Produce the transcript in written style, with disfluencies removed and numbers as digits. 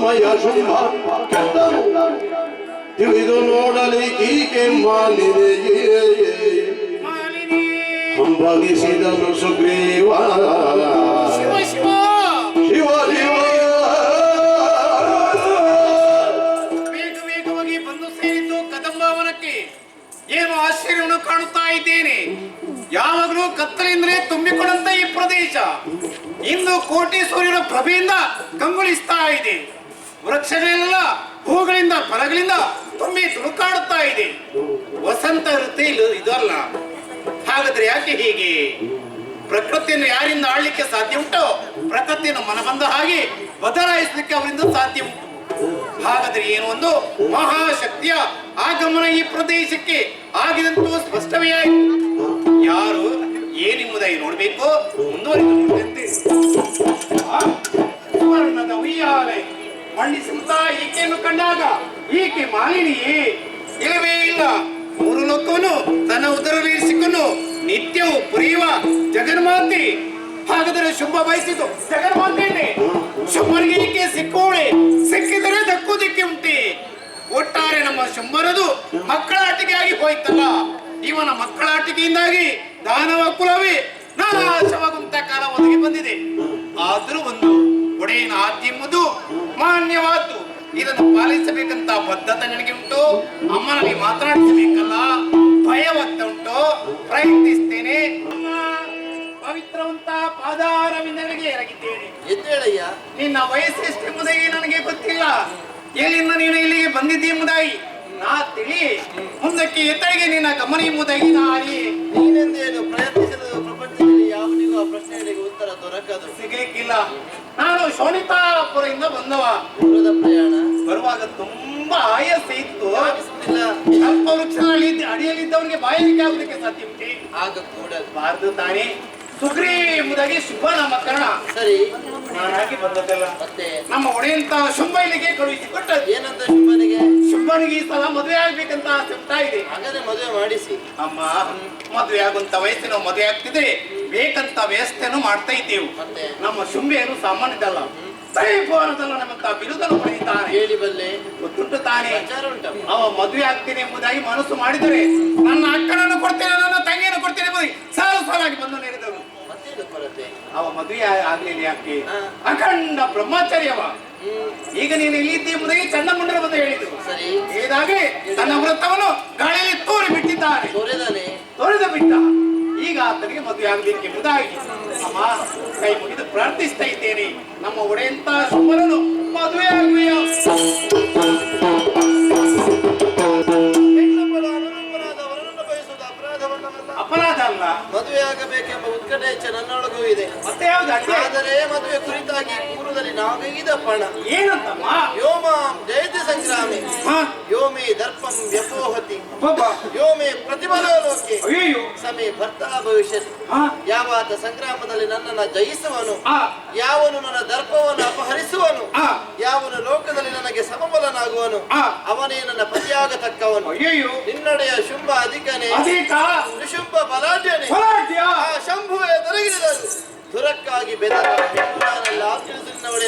ಸಮಯ ಶುಂಭ ಕೆಟ್ಟನು ತಿಳಿದು ನೋಡಲಿಕ್ಕೀಕೆ ಮಾಲಿನೆಯೇ ಹಂಬಲಿಸಿದನು ಸುಗ್ರೀವ ಶಿವ ಶಿವ ಶಿವ ಶಿವ ವೇಗ ವೇಗವಾಗಿ ಬಂದು ಸೇರಿದ್ದು ಕದಂಬವನಕ್ಕೆ ಏನು ಆಶ್ಚರ್ಯವನ್ನು ಕಾಣುತ್ತಾ ಇದ್ದೇನೆ. ಯಾವಾಗಲೂ ಕತ್ತಲಿಂದಲೇ ತುಂಬಿಕೊಂಡಂತ ಈ ಪ್ರದೇಶ ಇಂದು ಕೋಟಿ ಸೂರ್ಯನ ಪ್ರಭೆಯಿಂದ ಕಂಗೊಳಿಸ್ತಾ ಇದೆ. ವೃಕ್ಷಗಳೆಲ್ಲ ಹೂಗಳಿಂದ ಫಲಗಳಿಂದ ತುಂಬಿ ತುಳುಕಾಡುತ್ತಾ ಇದೆ. ವಸಂತ ಋತು ಇದಲ್ಲ. ಹಾಗಾದ್ರೆ ಯಾಕೆ ಹೀಗೆ? ಪ್ರಕೃತಿಯನ್ನು ಯಾರಿಂದ ಆಳ್ಲಿಕ್ಕೆ ಸಾಧ್ಯ ಉಂಟೋ ಪ್ರಕೃತಿಯನ್ನು ಮನ ಬಂದ ಹಾಗೆ ಬದಲಾಯಿಸಲಿಕ್ಕೆ ಅವರಿಂದ ಸಾಧ್ಯ ಉಂಟು. ಹಾಗಾದ್ರೆ ಏನು ಒಂದು ಮಹಾಶಕ್ತಿಯ ಆಗಮನ ಈ ಪ್ರದೇಶಕ್ಕೆ ಆಗಿದಂತೂ ಸ್ಪಷ್ಟವೇ ಆಯಿತು. ಯಾರು ಏನೆಂಬುದಾಗಿ ನೋಡಬೇಕು. ಮುಂದುವರಿದು ನೋಡಿದಂತೆ ಸುವರ್ಣದ ಉಯ್ಯಾಲೆ ಮಂಡಿಸುತ್ತಾ ಈಕೆಯನ್ನು ಕಂಡಾಗ ಈಕೆ ಮಾಲಿನಿಯೇ? ಇಲ್ಲವೇ ಇಲ್ಲ. ಮೂರು ಲೋಕವನ್ನು ತನ್ನ ಉದರವಿರಿಸಿಕೊಂಡು ನಿತ್ಯವೂ ಪುರಿಯುವ ಜಗನ್ಮಾತೆ. ಹಾಗಾದರೆ ಶುಂಭ ಬಯಸಿತು ಜಗನ್ಮಾತೆಯನ್ನೇ. ಶುಂಭನಿಗೆ ಈಕೆ ಸಿಕ್ಕೋಳೆ, ಸಿಕ್ಕಿದರೆ ದಕ್ಕುವುದಕ್ಕೆ ಉಂಟೆ. ಒಟ್ಟಾರೆ ನಮ್ಮ ಶುಂಭನದು ಮಕ್ಕಳಾಟಿಕೆ ಆಗಿ ಹೋಯ್ತಲ್ಲ. ಇವನ ಮಕ್ಕಳಾಟಿಕೆಯಿಂದಾಗಿ ದಾನವ ಕುಲವೇ ನಾಶವಾಗುವಂತ ಕಾಲ ಒದಗಿ ಬಂದಿದೆ. ಆದರೂ ಒಂದು ಒಡೆಯನ ಆಜ್ಞೆ ಎಂಬುದು ಮಾನ್ಯವಾದ್ದು. ಇದನ್ನು ಪಾಲಿಸಬೇಕಂತ ಬದ್ಧತೆ ನನಗೆ ಉಂಟು. ಅಮ್ಮನಲ್ಲಿ ಮಾತನಾಡಿಸಬೇಕಲ್ಲ, ಭಯವಾಗ್ತಾ ಉಂಟು. ಪ್ರಯತ್ನಿಸ್ತೇನೆ. ಪವಿತ್ರವಂತ ಪಾದಾರವಿಂದನಿಗೆ ಎರಗಿದ್ದೇನೆ. ಎದ್ದೇಳಯ್ಯ. ನಿನ್ನ ವಯಸ್ಸೆಷ್ಟೆಂಬುದಾಗಿ ನನಗೆ ಗೊತ್ತಿಲ್ಲ. ಎಲ್ಲಿಂದ ನೀನು ಇಲ್ಲಿಗೆ ಬಂದಿದ್ದೆ ಎಂಬುದಾಗಿ ನಾ ತಿಳಿ. ಮುಂದಕ್ಕೆ ಎತ್ತಳಿಗೆ ನಿನ್ನ ಗಮನ ಎಂಬುದಾಗಿ ನಾ ಅರಿಯೆ. ನೀನೆಂದೇನು ಪ್ರಯತ್ನಿಸಿದ ಪ್ರಪಂಚದಲ್ಲಿ ಯಾವನಿಗೂ ಆ ಪ್ರಶ್ನೆಗಳಿಗೆ ಉತ್ತರ ದೊರಕದು, ಸಿಗಲಿಕ್ಕಿಲ್ಲ. ನಾನು ಶೋಣಿತಾಪುರದಿಂದ ಬಂದವ. ದೂರದ ಪ್ರಯಾಣ. ಬರುವಾಗ ತುಂಬಾ ಆಯಾಸ ಇತ್ತು. ಆಗಿಸುತ್ತಿಲ್ಲ. ವೃಕ್ಷದಲ್ಲಿ ಅಡಿಯಲ್ಲಿದ್ದವನಿಗೆ ಬಾಯಾರಿಕೆ ಆಗುದಕ್ಕೆ ಸಾಧ್ಯ ಉಂಟೆ? ಆಗ ಕೂಡದು ಬಾರದು ತಾನೇ. ಸುಗ್ರೀ ಎಂಬುದಾಗಿ ಶುಭ ನಾಮಕರಣ. ಸರಿ, ನಾನಾಗಿ ಬಂದದ್ದಲ್ಲ. ಮತ್ತೆ ನಮ್ಮ ಒಡೆಯಂತ ಶುಂಭ ಇಲ್ಲಿಗೆ ಕಳುಹಿಸಿಕೊಟ್ಟದ್ದು. ಏನಂತ ಶುಭನಿಗೆ? ಶುಂಭನಿಗೆ ಈ ಸಲ ಮದುವೆ ಆಗ್ಬೇಕಂತ ಆಸೆ ಉಂಟಾ ಇದೆ. ಹಾಗಾದ್ರೆ ಮದುವೆ ಮಾಡಿಸಿ. ಅಮ್ಮ, ಮದುವೆ ಆಗುವಂತ ವಯಸ್ಸಿನ ಮದುವೆ ಆಗ್ತಿದ್ರೆ ಬೇಕಂತ ವ್ಯವಸ್ಥೆಯನ್ನು ಮಾಡ್ತಾ ಇದ್ದೇವೆ. ಮತ್ತೆ ನಮ್ಮ ಶುಂಭೆಯನ್ನು ಸಾಮಾನ್ಯದಲ್ಲ, ದೈವನದಲ್ಲ ನಮ್ಮಂತ ಬಿರುದನ್ನು ಪಡೆಯುತ್ತಾನೆ. ಹೇಳಿ ಬಲ್ಲೆ. ಗೊತ್ತುಂಟು ತಾನೇ. ವಿಚಾರ ಉಂಟು. ಅವ ಮದುವೆ ಆಗ್ತೇನೆ ಎಂಬುದಾಗಿ ಮನಸ್ಸು ಮಾಡಿದರೆ ನನ್ನ ಅಕ್ಕನನ್ನು ಕೊಡ್ತೇನೆ, ನನ್ನ ತಂಗಿಯನ್ನು ಕೊಡ್ತೇನೆ ಎಂಬುದಾಗಿ ಸಾಲು ಸಾಲಾಗಿ ಬಂದು ನೆರೆದವರು. ಮತ್ತೇನು ಕೊರತೆ? ಅವ ಮದುವೆ ಆಗ್ಲಿಲ್ಲ. ಯಾಕೆ? ಅಖಂಡ ಬ್ರಹ್ಮಚರ್ಯವ. ಈಗ ನೀನು ಇಲ್ಲಿದ್ದೆ ಎಂಬುದಾಗಿ ಚಂಡಮುಂಡರು ಬಂದು ಹೇಳಿದ್ರು. ಸರಿ, ಹೀಗಾಗಿ ತನ್ನ ವೃತ್ತವನ್ನು ಗಾಳಿಯಲ್ಲಿ ತೋರಿ ಬಿಟ್ಟಿದ್ದಾನೆ. ತೋರಿದ ಬಿಟ್ಟ. ಈಗ ಆತನಿಗೆ ಮದುವೆ ಆಗಬೇಕೆಂಬುದಾಗಿ ಅಮ್ಮ ಕೈ ಮುಗಿದು ಪ್ರಾರ್ಥಿಸ್ತಾ ಇದ್ದೇನೆ. ನಮ್ಮ ಒಡೆಯಂತ ಶುಭನನ್ನು ಮದುವೆ ಆಗುವೆಯ. ಅಪರಾಧ ಅಲ್ಲ. ಮದುವೆ ಆಗಬೇಕೆಂಬ ಉತ್ಕಟೇಚ್ಛ ನನ್ನೊಳಗೂ ಇದೆ. ಮತ್ತೆ ಯಾವ್ದು? ಆದರೆ ಮದುವೆ ಕುರಿತಾಗಿ ಪೂರ್ವದಲ್ಲಿ ನಾವೀದ ಪಣ ಏನಂತಮ್ಮ? ಯೋಮಾಂ ಜಯತಿ ಸಂಗ್ರಾಮಿ ಯೋಮೇ ದರ್ಪಂ ವ್ಯಪೋಹತಿ ಯೋಮೇ ಪ್ರತಿಭಲೋ ಲೋಕೆ ಸಮೇ ಭರ್ತಾ ಭವಿಷ್ಯತಿ. ಯಾವಾತ ಸಂಗ್ರಾಮದಲ್ಲಿ ನನ್ನನ್ನು ಜಯಿಸುವನು, ಯಾವನು ನನ್ನ ದರ್ಪವನ್ನು ಅಪಹರಿಸುವನು, ಯಾವನು ಲೋಕದಲ್ಲಿ ನನಗೆ ಸಮಬಲನಾಗುವನು, ಅವನೇ ನನ್ನ ಪತಿಯಾಗತಕ್ಕವನು. ನಿನ್ನಡೆಯ ಶುಂಭ ಅಧಿಕನೇ, ನಿಶುಂಭ ಬಲಾಢ್ಯನೇ, ಶಂಭುವೆ ತೊರಗಿರಿದರು ದುರಕ್ಕಾಗಿ ಬೆದರ ನಾನಲ್ಲ ತಿಳಿದು ನಿನ್ನವಳೆ